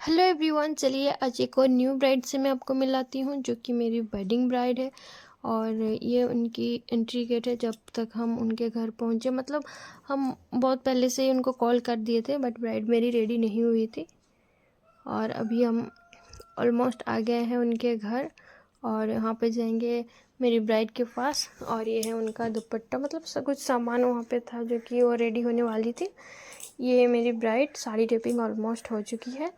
Hello everyone, चलिए आज एक और न्यू ब्राइड से मैं आपको मिलाती हूँ जो कि मेरी वेडिंग ब्राइड है। और ये उनकी एंट्री गेट है। जब तक हम उनके घर पहुँचे, मतलब हम बहुत पहले से ही उनको कॉल कर दिए थे, बट ब्राइड मेरी रेडी नहीं हुई थी। और अभी हम ऑलमोस्ट आ गए हैं उनके घर और यहाँ पे जाएंगे मेरी ब्राइड के पास। और ये है उनका दुपट्टा, मतलब सब कुछ सामान वहाँ पे था जो कि वो रेडी होने वाली थी। ये मेरी ब्राइड, साड़ी टेपिंग ऑलमोस्ट हो चुकी है।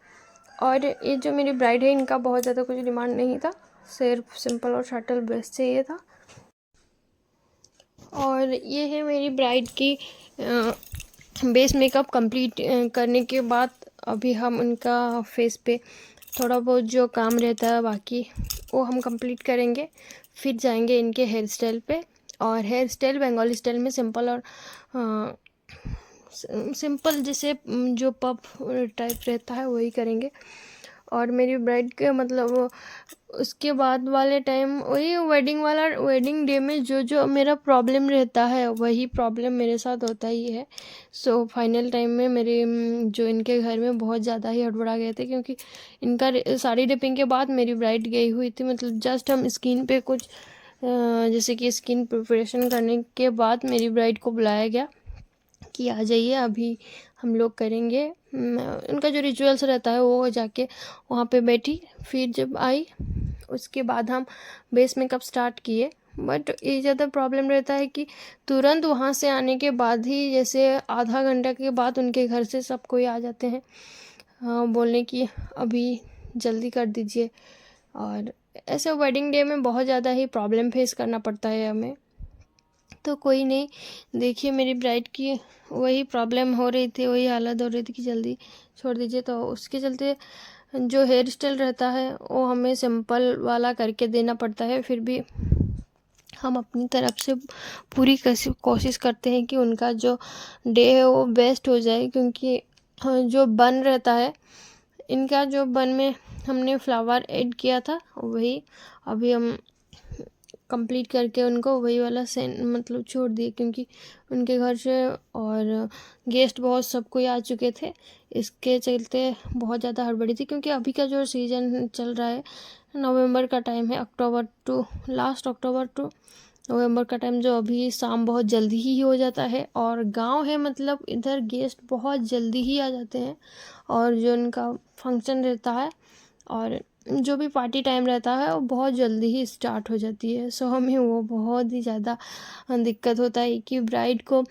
और ये जो मेरी ब्राइड है, इनका बहुत ज़्यादा कुछ डिमांड नहीं था, सिर्फ सिंपल और शटल बेस चाहिए था। और ये है मेरी ब्राइड की बेस मेकअप कंप्लीट करने के बाद अभी हम उनका फेस पे थोड़ा बहुत जो काम रहता है बाकी वो हम कंप्लीट करेंगे। फिर जाएंगे इनके हेयर स्टाइल पे। और हेयर स्टाइल बंगाली स्टाइल में सिंपल और सिंपल जैसे जो पफ टाइप रहता है वही करेंगे। और मेरी ब्राइड के मतलब उसके बाद वाले टाइम वही वेडिंग डे में जो जो मेरा प्रॉब्लम रहता है वही प्रॉब्लम मेरे साथ होता ही है। सो फाइनल टाइम में मेरे जो इनके घर में बहुत ज़्यादा ही हड़बड़ा गए थे, क्योंकि इनका साड़ी डिपिंग के बाद मेरी ब्राइड गई हुई थी। मतलब जस्ट हम स्किन पे कुछ जैसे कि स्किन प्रिपरेशन करने के बाद मेरी ब्राइड को बुलाया गया कि आ जाइए, अभी हम लोग करेंगे। उनका जो रिचुअल्स रहता है वो जाके वहाँ पे बैठी। फिर जब आई उसके बाद हम बेस मेकअप स्टार्ट किए। बट ये ज़्यादा प्रॉब्लम रहता है कि तुरंत वहाँ से आने के बाद ही, जैसे आधा घंटा के बाद उनके घर से सब कोई आ जाते हैं बोलने की अभी जल्दी कर दीजिए। और ऐसे वेडिंग डे में बहुत ज़्यादा ही प्रॉब्लम फेस करना पड़ता है हमें। तो कोई नहीं, देखिए मेरी ब्राइड की वही प्रॉब्लम हो रही थी, वही हालत हो रही थी कि जल्दी छोड़ दीजिए। तो उसके चलते जो हेयर स्टाइल रहता है वो हमें सिंपल वाला करके देना पड़ता है। फिर भी हम अपनी तरफ से पूरी कोशिश करते हैं कि उनका जो डे है वो बेस्ट हो जाए। क्योंकि जो बन रहता है इनका, जो बन में हमने फ्लावर ऐड किया था वही अभी हम कंप्लीट करके उनको वही वाला सेंट मतलब छोड़ दिए, क्योंकि उनके घर से और गेस्ट बहुत सब कोई आ चुके थे। इसके चलते बहुत ज़्यादा हड़बड़ी थी, क्योंकि अभी का जो सीज़न चल रहा है नवंबर का टाइम है, अक्टूबर टू लास्ट अक्टूबर टू नवंबर का टाइम, जो अभी शाम बहुत जल्दी ही हो जाता है। और गांव है, मतलब इधर गेस्ट बहुत जल्दी ही आ जाते हैं। और जो उनका फंक्शन रहता है और जो भी पार्टी टाइम रहता है वो बहुत जल्दी ही स्टार्ट हो जाती है। सो हमें वो बहुत ही ज़्यादा दिक्कत होता है कि ब्राइड को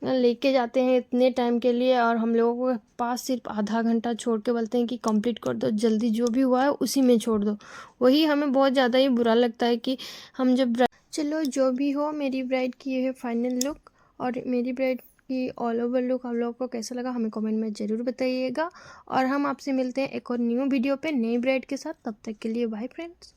लेके जाते हैं इतने टाइम के लिए और हम लोगों के पास सिर्फ आधा घंटा छोड़ के बोलते हैं कि कंप्लीट कर दो जल्दी, जो भी हुआ है उसी में छोड़ दो। वही हमें बहुत ज़्यादा ही बुरा लगता है कि हम जब चलो जो भी हो, मेरी ब्राइड की ये है फाइनल लुक। और मेरी ब्राइड कि ऑल ओवर लुक आप लोगों को कैसा लगा हमें कमेंट में ज़रूर बताइएगा। और हम आपसे मिलते हैं एक और न्यू वीडियो पे नई ब्राइड के साथ। तब तक के लिए बाय फ्रेंड्स।